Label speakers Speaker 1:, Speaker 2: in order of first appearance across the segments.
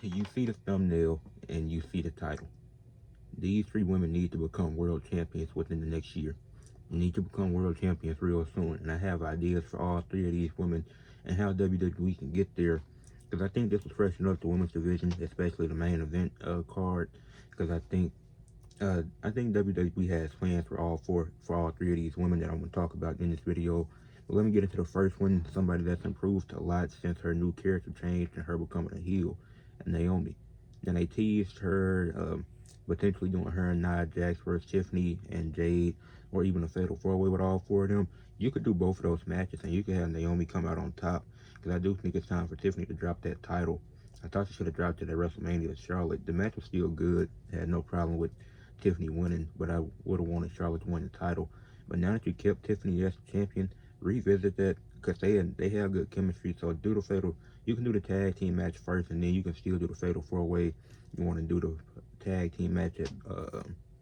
Speaker 1: You see the thumbnail and you see the title. These three women need to become world champions within the next year. They need to become world champions real soon. And I have ideas for all three of these women and how WWE can get there. Because I think this will freshen up the women's division, especially the main event card. Because I think WWE has plans for all three of these women that I'm going to talk about in this video. But let me get into the first one, somebody that's improved a lot since her new character changed and her becoming a heel, Naomi. Then they teased her potentially doing her and Nia Jax versus Tiffany and Jade, or even a fatal four-way with all four of them. You could do both of those matches and you could have Naomi come out on top. Because I do think it's time for Tiffany to drop that title. I thought she should have dropped it at WrestleMania with Charlotte. The match was still good. I had no problem with Tiffany winning, but I would have wanted Charlotte to win the title. But now that you kept Tiffany as champion, revisit that because they have good chemistry. So do the fatal. You can do the tag team match first, and then you can still do the fatal four way. You want to do the tag team match at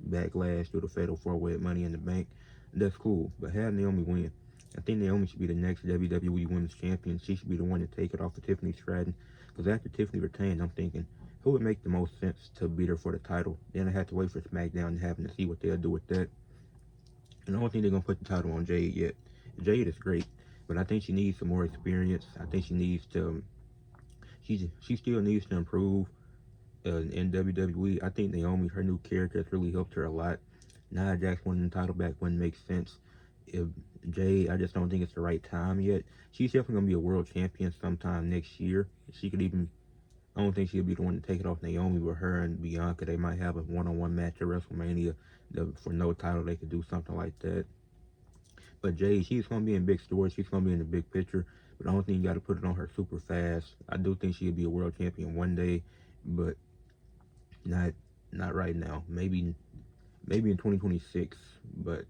Speaker 1: Backlash, do the fatal four way at Money in the Bank. That's cool, but have Naomi win. I think Naomi should be the next WWE Women's Champion. She should be the one to take it off of Tiffany Stratton. Because after Tiffany retained, I'm thinking, who would make the most sense to beat her for the title? Then I have to wait for SmackDown and having to see what they'll do with that. And I don't think they're gonna put the title on Jade yet. Jade is great, but I think she needs some more experience. I think she needs to. She still needs to improve in WWE. I think Naomi, her new character, has really helped her a lot. Nia Jax winning the title back wouldn't make sense. If Jade, I just don't think it's the right time yet. She's definitely gonna be a world champion sometime next year. She could even I don't think she'll be the one to take it off Naomi, but her and Bianca, they might have a one-on-one match at WrestleMania for no title. They could do something like that. But Jade, she's gonna be in big stories. She's gonna be in the big picture. But I don't think you got to put it on her super fast. I do think she'll be a world champion one day, but not not right now. Maybe in 2026, but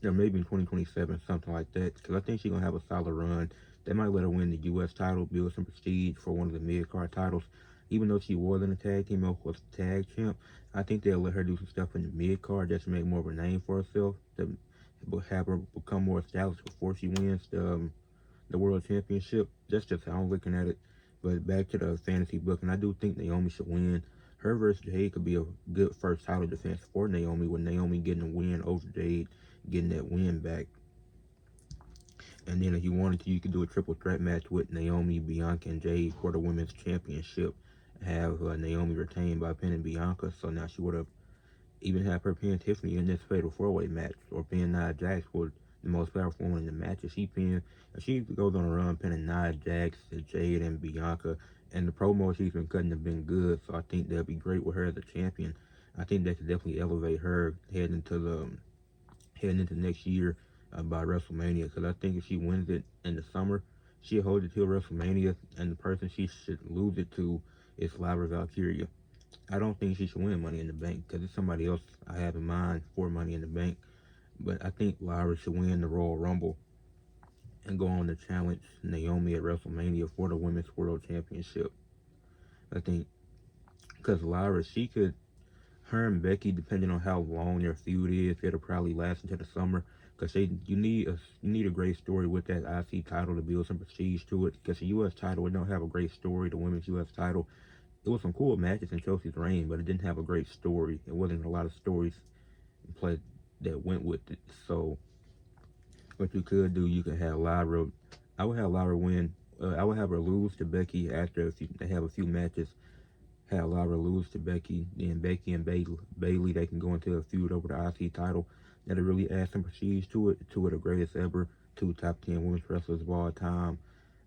Speaker 1: or maybe in 2027, something like that. Because I think she's gonna have a solid run. They might let her win the U.S. title, build some prestige for one of the mid card titles. Even though she was in the tag team, of course, tag champ, I think they'll let her do some stuff in the mid card just to make more of a name for herself. To have her become more established before she wins the world championship. That's just how I'm looking at it. But back to the fantasy book, and I do think Naomi should win. Her versus Jade could be a good first title defense for Naomi, with Naomi getting a win over Jade, getting that win back. And then if you wanted to, you could do a triple threat match with Naomi, Bianca, and Jade for the women's championship. Have Naomi retained by pinning Bianca, so now she would have even have her pin Tiffany in this fatal four-way match, or pin Nia Jax for the most powerful woman in the match. If she goes on a run pinning Nia Jax, Jade, and Bianca, and the promo she's been cutting have been good, so I think that'd be great with her as a champion. I think that could definitely elevate her heading into next year by WrestleMania. Because I think if she wins it in the summer, she'll hold it till WrestleMania, and the person she should lose it to is Lyra Valkyria. I don't think she should win Money in the Bank because it's somebody else I have in mind for Money in the Bank. But I think Lyra should win the Royal Rumble and go on to challenge Naomi at WrestleMania for the Women's World Championship. I think because Lyra, her and Becky, depending on how long their feud is, it'll probably last into the summer. Because you need a great story with that IC title to build some prestige to it. Because the U.S. title, it don't have a great story. The women's U.S. title, it was some cool matches in Chelsea's reign, but it didn't have a great story. It wasn't a lot of stories in play that went with it. So what you could do, you could have Lyra. I would have Lyra win. I would have her lose to Becky after they have a few matches. Have Lyra lose to Becky, then Becky and Bailey, they can go into a feud over the IC title. That'll really add some prestige to it. Two of the greatest ever, two top 10 women's wrestlers of all time.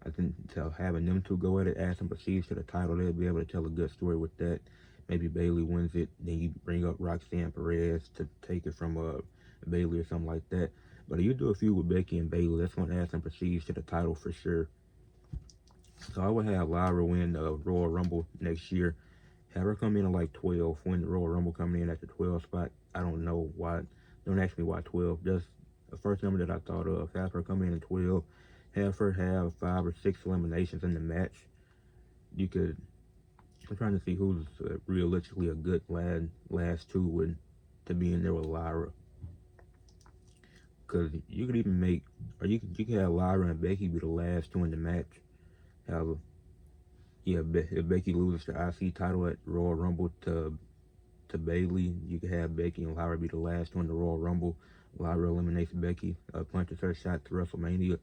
Speaker 1: I think having them two go at it, add some prestige to the title, they'll be able to tell a good story with that. Maybe Bailey wins it, then you bring up Roxanne Perez to take it from Bailey or something like that. But if you do a feud with Becky and Bailey, that's going to add some prestige to the title for sure. So I would have Lyra win the Royal Rumble next year. Have her come in at like 12, win the Royal Rumble coming in at the 12 spot. I don't know why. Don't ask me why 12. Just the first number that I thought of. Have her come in at 12. Have her have 5 or 6 eliminations in the match. You could. I'm trying to see who's realistically a good last two to be in there with Lyra. Because you could even you could have Lyra and Becky be the last two in the match. Have Yeah, if Becky loses the IC title at Royal Rumble to Bailey, you could have Becky and Lyra be the last one to Royal Rumble. Lyra eliminates Becky, punches her shot to WrestleMania.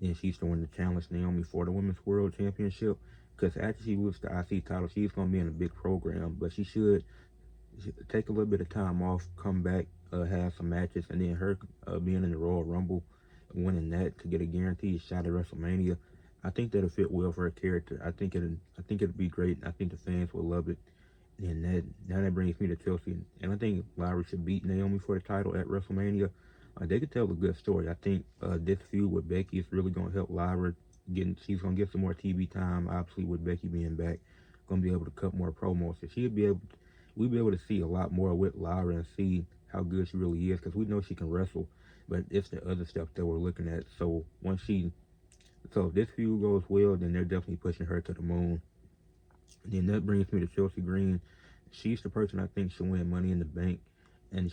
Speaker 1: Then she's the one to challenge Naomi for the Women's World Championship. Because after she loses the IC title, she's going to be in a big program. But she should take a little bit of time off, come back, have some matches, and then her being in the Royal Rumble, winning that to get a guaranteed shot at WrestleMania. I think that'll fit well for her character. I think it'll be great. I think the fans will love it. And that brings me to Chelsea, and I think Lyra should beat Naomi for the title at WrestleMania. They could tell a good story. I think this feud with Becky is really going to help Lyra. She's going to get some more TV time. Obviously, with Becky being back, going to be able to cut more promos. So we'll be able to see a lot more with Lyra and see how good she really is. Because we know she can wrestle, but it's the other stuff that we're looking at. So if this feud goes well, then they're definitely pushing her to the moon. And then that brings me to Chelsea Green. She's the person I think should win Money in the Bank, and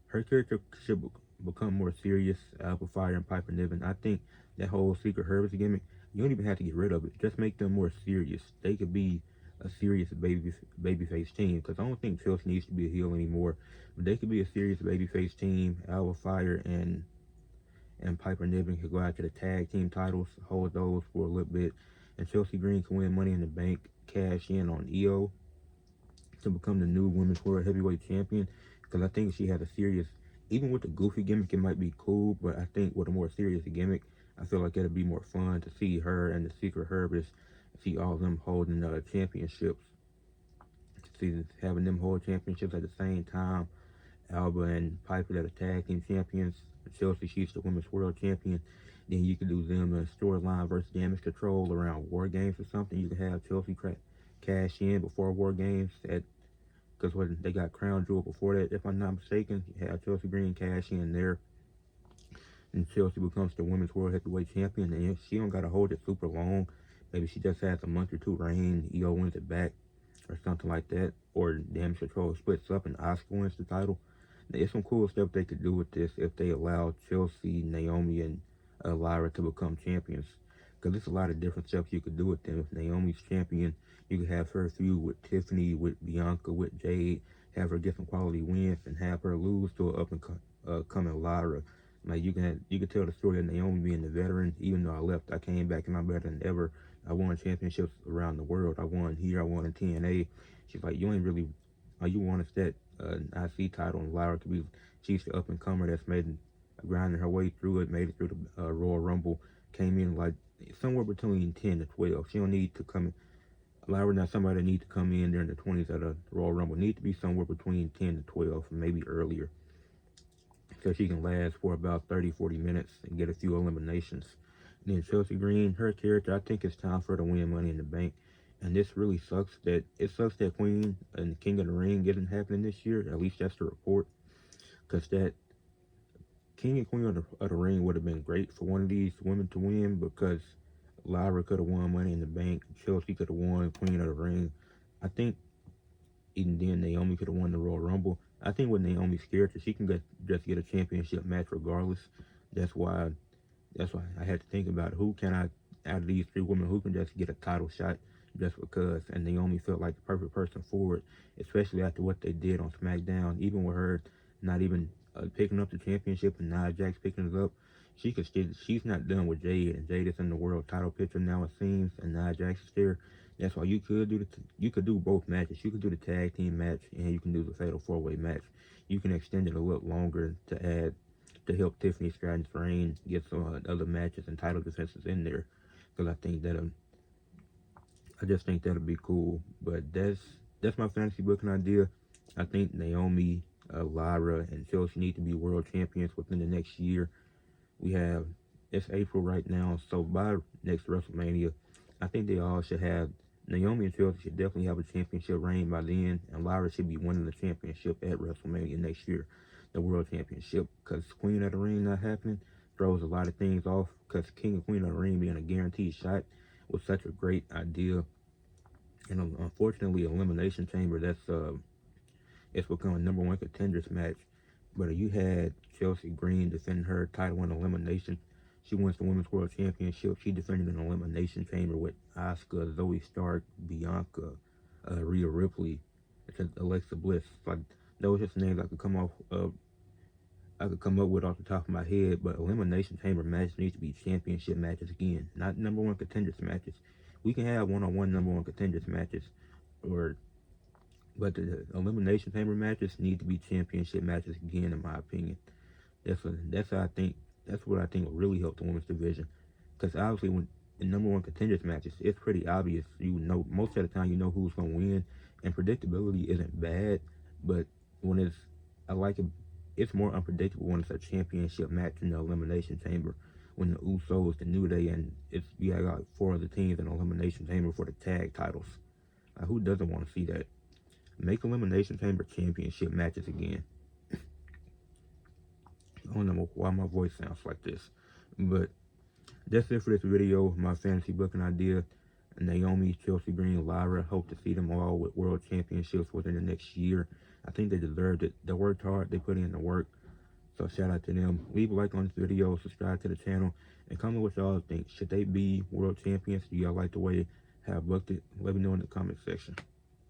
Speaker 1: her character should become more serious. Alpha Fire and Piper Niven. I think that whole Secret Herbs gimmick, you don't even have to get rid of it. Just make them more serious. They could be a serious babyface team, because I don't think Chelsea needs to be a heel anymore. But they could be a serious babyface team. Alpha Fire and Piper Niven could go after the tag team titles, hold those for a little bit, and Chelsea Green can win Money in the Bank, cash in on Io to become the new Women's World Heavyweight Champion, because I think she has a serious, even with the goofy gimmick, it might be cool, but I think with a more serious gimmick, I feel like it'd be more fun to see her and the Secret Herbers, see all of them holding championships, see having them hold championships at the same time. Alba and Piper that are tag team champions. Chelsea, she's the Women's World Champion. Then you could do them in storyline versus Damage Control around War Games or something. You could have Chelsea cash in before War Games, because when they got Crown Jewel before that, if I'm not mistaken, you have Chelsea Green cash in there, and Chelsea becomes the Women's World Heavyweight Champion. And she don't got to hold it super long. Maybe she just has a month or two reign. Io wins it back or something like that, or Damage Control splits up and Asuka wins the title. There's some cool stuff they could do with this if they allow Chelsea, Naomi, and Lyra to become champions. Because there's a lot of different stuff you could do with them. If Naomi's champion, you could have her feud with Tiffany, with Bianca, with Jade, have her get some quality wins, and have her lose to an up-and-coming Lyra. Like you can tell the story of Naomi being the veteran. Even though I left, I came back and I'm better than ever. I won championships around the world. I won here, I won in TNA. She's like, you ain't really, all you want is that IC title, and Lyra could be, she's the up-and-comer that's grinding her way through it, made it through the Royal Rumble, came in like somewhere between 10 to 12. She don't need to come in. Lyra not somebody that need to come in during the 20s at a Royal Rumble. Need to be somewhere between 10 to 12, maybe earlier, so she can last for about 30, 40 minutes and get a few eliminations. And then Chelsea Green, her character, I think it's time for her to win Money in the Bank. And this really sucks that Queen and King of the Ring isn't happening this year. At least that's the report. Because that King and Queen of the Ring would have been great for one of these women to win, because Lyra could have won Money in the Bank. Chelsea could have won Queen of the Ring. I think even then Naomi could have won the Royal Rumble. I think with Naomi's character, she can just get a championship match regardless. That's why I had to think about who can I, out of these three women, who can just get a title shot just because. And Naomi felt like the perfect person for it, especially after what they did on SmackDown. Even with her not even picking up the championship and Nia Jax picking it up, she's not done with Jade, and Jade is in the world title picture now, it seems, and Nia Jax is there. That's why you could do both matches. You could do the tag team match, and you can do the fatal 4-way match. You can extend it a little longer to help Tiffany Stratton's reign, get some other matches and title defenses in there, because I just think that'll be cool. But that's my fantasy booking idea. I think Naomi, Lyra, and Chelsea need to be world champions within the next year. It's April right now, so by next WrestleMania, I think they all should have, Naomi and Chelsea should definitely have a championship reign by then, and Lyra should be winning the championship at WrestleMania next year, the World Championship, because Queen of the Ring not happening throws a lot of things off, because King and Queen of the Ring being a guaranteed shot was such a great idea. And unfortunately, Elimination Chamber, it's become a #1 contenders match. But you had Chelsea Green defending her title in elimination. She wins the Women's World Championship. She defended an Elimination Chamber with Asuka, Zoe Stark, Bianca, Rhea Ripley, Alexa Bliss. Like, those are just names I could come up with off the top of my head, but Elimination Chamber matches need to be championship matches again, not number one contenders matches. We can have one-on-one number one contenders matches, but the Elimination Chamber matches need to be championship matches again, in my opinion. That's what I think will really help the women's division, because obviously when in number one contenders matches, it's pretty obvious. You know, most of the time you know who's gonna win, and predictability isn't bad, but when it's more unpredictable when it's a championship match in the Elimination Chamber. When the Usos, the New Day, and you got like 4 other teams in the Elimination Chamber for the tag titles. Who doesn't want to see that? Make Elimination Chamber championship matches again. I don't know why my voice sounds like this, but that's it for this video. My fantasy booking idea: Naomi, Chelsea Green, Lyra. Hope to see them all with world championships within the next year. I think they deserved it. They worked hard. They put in the work. So shout out to them. Leave a like on this video. Subscribe to the channel. And comment what y'all think. Should they be world champions? Do y'all like the way I booked it? Let me know in the comment section.